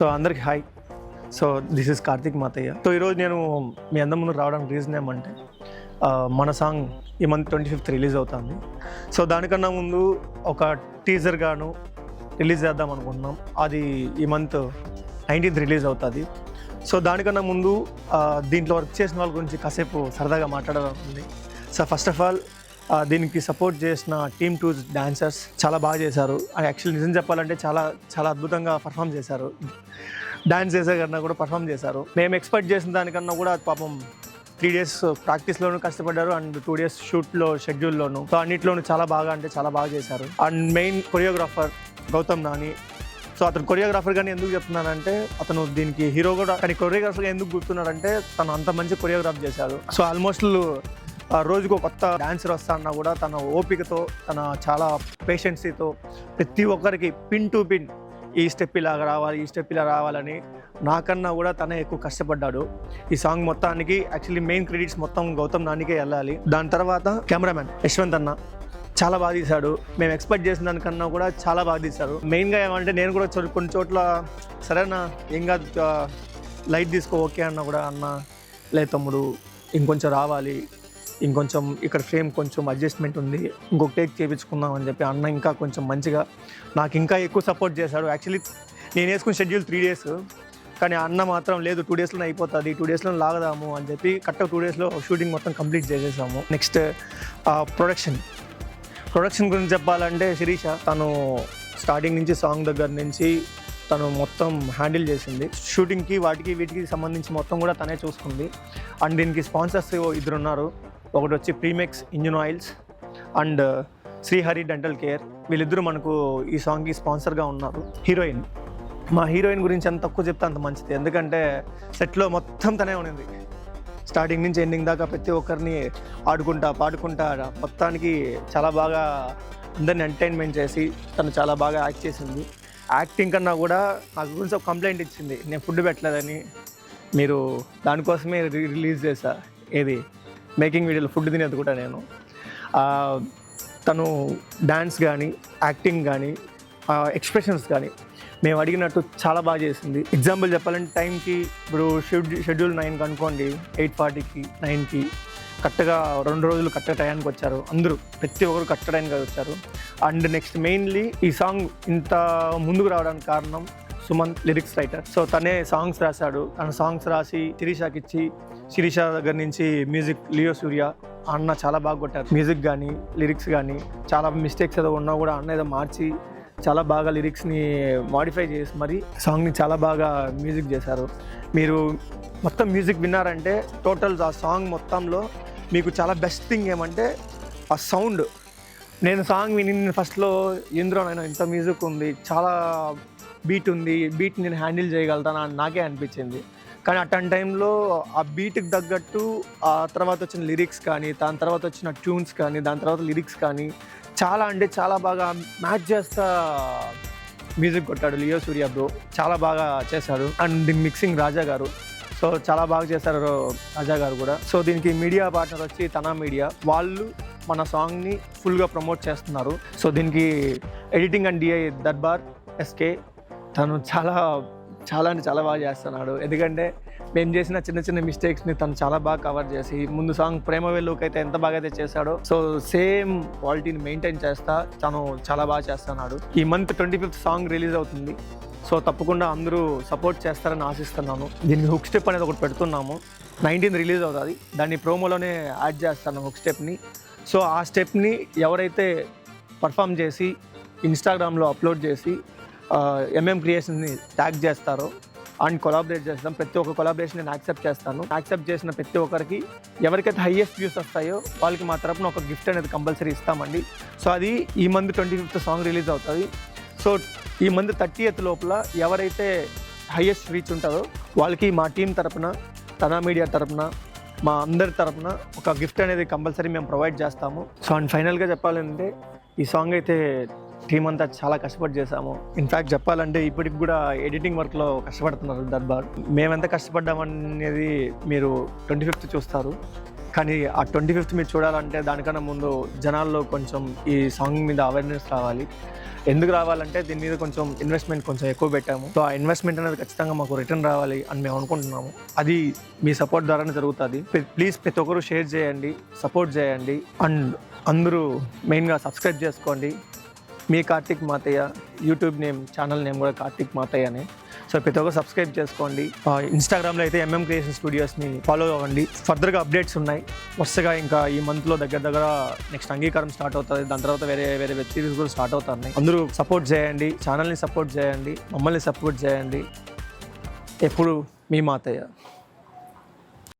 So అందరికి hi. So this is Karthik Mathaiah. So ఈరోజు నేను మీ అందరి ముందు రావడానికి రీజన్ ఏమంటే మన సాంగ్ ఈ మంత్ 25th రిలీజ్ అవుతుంది. సో దానికన్నా ముందు ఒక టీజర్ గాను రిలీజ్ చేద్దాం అనుకుంటున్నాం. అది ఈ మంత్ 19th రిలీజ్ అవుతుంది. సో దానికన్నా ముందు దీంట్లో వర్క్ చేసిన వాళ్ళ గురించి కాసేపు సరదాగా మాట్లాడాలనుకుంది. సో ఫస్ట్ ఆఫ్ ఆల్ దీనికి సపోర్ట్ చేసిన టీమ్ 2 డాన్సర్స్ చాలా బాగా చేశారు. యాక్చువల్లీ నిజం చెప్పాలంటే చాలా చాలా అద్భుతంగా పర్ఫామ్ చేశారు. డాన్స్ చేసే కన్నా కూడా పర్ఫామ్ చేశారు. మేము ఎక్స్పెక్ట్ చేసిన దానికన్నా కూడా పాపం 3 days ప్రాక్టీస్లోనూ కష్టపడ్డారు అండ్ 2 days షూట్లో షెడ్యూల్లోనూ. సో అన్నిట్లోనూ చాలా బాగా చేశారు. And main choreographer Gautam Nani. So అతను కొరియోగ్రాఫర్ కానీ ఎందుకు చెప్తున్నానంటే అతను దీనికి హీరో కూడా, కానీ కొరియోగ్రాఫర్గా ఎందుకు గుర్తున్నాడంటే తను అంత మంచి కొరియోగ్రాఫ్ చేశాడు. సో ఆల్మోస్ట్ రోజుకు కొత్త డాన్సర్ వస్తా అన్నా కూడా తన ఓపికతో, తన చాలా పేషెన్సీతో ప్రతి ఒక్కరికి పిన్ టు పిన్ ఈ స్టెప్ ఇలాగా రావాలి, ఈ స్టెప్ ఇలా రావాలని నాకన్నా కూడా తనే ఎక్కువ కష్టపడ్డాడు. ఈ సాంగ్ మొత్తానికి యాక్చువల్లీ మెయిన్ క్రెడిట్స్ మొత్తం గౌతమ్ నానికే వెళ్ళాలి. దాని తర్వాత కెమెరామెన్ యశ్వంత్ అన్న చాలా బాగా తీశాడు. మేము ఎక్స్పెక్ట్ చేసిన దానికన్నా కూడా చాలా బాగా తీశారు. మెయిన్గా ఏమంటే నేను కూడా కొన్ని చోట్ల సరేనా ఏం కాదు లైట్ తీసుకో ఓకే అన్న కూడా అన్న లేదు తమ్ముడు ఇంకొంచెం రావాలి, ఇంకొంచెం ఇక్కడ ఫ్రేమ్ కొంచెం అడ్జస్ట్మెంట్ ఉంది, ఇంకొక టేక్ చేయించుకుందాం అని చెప్పి అన్న ఇంకా కొంచెం మంచిగా నాకు ఇంకా ఎక్కువ సపోర్ట్ చేశాడు. యాక్చువల్లీ నేను వేసుకున్న షెడ్యూల్ 3 days, కానీ అన్న మాత్రం లేదు 2 daysలోనే అయిపోతుంది, 2 daysలో లాగదాము అని చెప్పి కరెక్ట్గా 2 daysలో షూటింగ్ మొత్తం కంప్లీట్ చేసేసాము. నెక్స్ట్ ప్రొడక్షన్ గురించి చెప్పాలంటే శిరీష తను స్టార్టింగ్ నుంచి సాంగ్ దగ్గర నుంచి తను మొత్తం హ్యాండిల్ చేసింది. షూటింగ్కి వీటికి సంబంధించి మొత్తం కూడా తనే చూసుకుంది. అండ్ దీనికి స్పాన్సర్స్ 2 ఉన్నారు. ఒకటి వచ్చి premix engine oils and Srihari dental care. వీళ్ళిద్దరూ మనకు ఈ సాంగ్కి స్పాన్సర్గా ఉన్నారు. మా హీరోయిన్ గురించి ఎంత తక్కువ చెప్తే అంత మంచిది, ఎందుకంటే సెట్లో మొత్తం తనే ఉన్నింది. స్టార్టింగ్ నుంచి ఎండింగ్ దాకా ప్రతి ఒక్కరిని ఆడుకుంటా పాడుకుంటా మొత్తానికి చాలా బాగా అందరిని ఎంటర్టైన్మెంట్ చేసి తను చాలా బాగా యాక్ట్ చేసింది. యాక్టింగ్ కన్నా కూడా నాకు గురించి ఒక కంప్లైంట్ ఇచ్చింది, నేను ఫుడ్ పెట్టలేదని. మీరు దానికోసమే రిలీజ్ చేశా ఏది మేకింగ్ వీడియోలో ఫుడ్ తినేది కూడా నేను. తను డాన్స్ కానీ యాక్టింగ్ కానీ ఎక్స్ప్రెషన్స్ కానీ మేము అడిగినట్టు చాలా బాగా చేసింది. ఎగ్జాంపుల్ చెప్పాలంటే టైంకి ఇప్పుడు షెడ్యూల్ 9కి అనుకోండి, 8:40కి 9కి కరెక్ట్గా 2 రోజులు కరెక్ట్గా టైంకి వచ్చారు. అందరూ ప్రతి ఒక్కరు కరెక్ట్ టైంకి వచ్చారు. అండ్ నెక్స్ట్ మెయిన్లీ ఈ సాంగ్ ఇంత ముందుకు రావడానికి కారణం సుమంత్ లిరిక్స్ రైటర్. సో తనే సాంగ్స్ రాశాడు. తన సాంగ్స్ రాసి శిరీషకి ఇచ్చి, శిరీష దగ్గర నుంచి మ్యూజిక్ లియో సూర్య అన్న చాలా బాగా కొట్టారు. మ్యూజిక్ కానీ లిరిక్స్ కానీ చాలా మిస్టేక్స్ ఏదో ఉన్నా కూడా అన్న ఏదో మార్చి చాలా బాగా లిరిక్స్ని మాడిఫై చేసి మరి సాంగ్ని చాలా బాగా మ్యూజిక్ చేశారు. మీరు మొత్తం మ్యూజిక్ విన్నారంటే టోటల్ ఆ సాంగ్ మొత్తంలో మీకు చాలా బెస్ట్ థింగ్ ఏమంటే ఆ సౌండ్. నేను సాంగ్ విని ఫస్ట్లో ఎందులో నేను ఇంత మ్యూజిక్ ఉంది, చాలా బీట్ ఉంది, బీట్ నేను హ్యాండిల్ చేయగలుగుతాను అని నాకే అనిపించింది. కానీ అట్లాంటి టైంలో ఆ బీట్కి తగ్గట్టు ఆ తర్వాత వచ్చిన లిరిక్స్ కానీ, దాని తర్వాత వచ్చిన ట్యూన్స్ కానీ, దాని తర్వాత లిరిక్స్ కానీ చాలా అంటే చాలా బాగా మ్యాచ్ చేస్తా మ్యూజిక్ కొట్టాడు లియో సూర్య బ్రో. చాలా బాగా చేశాడు. అండ్ దీని మిక్సింగ్ రాజా గారు. సో చాలా బాగా చేశారు రాజా గారు కూడా. సో దీనికి మీడియా పార్ట్నర్ వచ్చి తనా మీడియా. వాళ్ళు మన సాంగ్ని ఫుల్గా ప్రమోట్ చేస్తున్నారు. సో దీనికి editing and DI Darbar SK. తను చాలా అంటే చాలా బాగా చేస్తున్నాడు. ఎందుకంటే మేము చేసిన చిన్న మిస్టేక్స్ని తను చాలా బాగా కవర్ చేసి ముందు సాంగ్ ప్రేమ వెల్లుకి అయితే ఎంత బాగా అయితే చేశాడో సో సేమ్ క్వాలిటీని మెయింటైన్ చేస్తా తను చాలా బాగా చేస్తున్నాడు. ఈ మంత్ 25th సాంగ్ రిలీజ్ అవుతుంది. సో తప్పకుండా అందరూ సపోర్ట్ చేస్తారని ఆశిస్తున్నాను. దీన్ని హుక్ స్టెప్ అనేది ఒకటి పెడుతున్నాము. 19th రిలీజ్ అవుతుంది. దాన్ని ప్రోమోలోనే యాడ్ చేస్తాను హుక్ స్టెప్ని. సో ఆ స్టెప్ని ఎవరైతే పర్ఫామ్ చేసి ఇన్స్టాగ్రామ్లో అప్లోడ్ చేసి క్రియేషన్ని ట్యాగ్ చేస్తారో అండ్ కొలాబరేట్ చేస్తాం. ప్రతి ఒక్క కొలాబరేషన్ నేను యాక్సెప్ట్ చేస్తాను. యాక్సెప్ట్ చేసిన ప్రతి ఒక్కరికి ఎవరికైతే హైయెస్ట్ వ్యూస్ వస్తాయో వాళ్ళకి మా తరపున ఒక గిఫ్ట్ అనేది కంపల్సరీ ఇస్తామండి. సో అది ఈ మంత్ 25th సాంగ్ రిలీజ్ అవుతుంది. సో ఈ మంత్ 30th లోపల ఎవరైతే హైయెస్ట్ రీచ్ ఉంటుందో వాళ్ళకి మా టీం తరపున, తనా మీడియా తరపున, మా అందరి తరపున ఒక గిఫ్ట్ అనేది కంపల్సరీ మేము ప్రొవైడ్ చేస్తాము. సో అండ్ ఫైనల్గా చెప్పాలంటే ఈ సాంగ్ అయితే టీం అంతా చాలా కష్టపడి చేసాము. ఇన్ఫ్యాక్ట్ చెప్పాలంటే ఇప్పటికి కూడా ఎడిటింగ్ వర్క్లో కష్టపడుతున్నారు దర్బార్. మేమెంత కష్టపడ్డామనేది మీరు 25th చూస్తారు. కానీ ఆ 25th మీరు చూడాలంటే దానికన్నా ముందు జనాల్లో కొంచెం ఈ సాంగ్ మీద అవేర్నెస్ రావాలి. ఎందుకు రావాలంటే దీని మీద కొంచెం ఇన్వెస్ట్మెంట్ కొంచెం ఎక్కువ పెట్టాము. సో ఆ ఇన్వెస్ట్మెంట్ అనేది ఖచ్చితంగా మాకు రిటర్న్ రావాలి అని మేము అనుకుంటున్నాము. అది మీ సపోర్ట్ ద్వారానే జరుగుతుంది. ప్లీజ్ ప్రతి ఒక్కరు షేర్ చేయండి, సపోర్ట్ చేయండి అండ్ అందరూ మెయిన్గా సబ్స్క్రైబ్ చేసుకోండి. మీ Karthik Mathayya YouTube channel name కూడా కార్తిక్ మాతయ్య అని. సో ప్రతి ఒక్కరు సబ్స్క్రైబ్ చేసుకోండి. ఇన్స్టాగ్రామ్లో అయితే MM క్రియేషన్ స్టూడియోస్ని ఫాలో అవ్వండి. ఫర్దర్గా అప్డేట్స్ ఉన్నాయి వరుసగా. ఇంకా ఈ మంత్లో దగ్గర నెక్స్ట్ అంగీకారం స్టార్ట్ అవుతుంది. దాని తర్వాత వేరే వెబ్ సిరీస్ కూడా స్టార్ట్ అవుతున్నాయి. అందరూ సపోర్ట్ చేయండి, ఛానల్ని సపోర్ట్ చేయండి, మమ్మల్ని సపోర్ట్ చేయండి. ఎప్పుడు మీ మాతయ్య.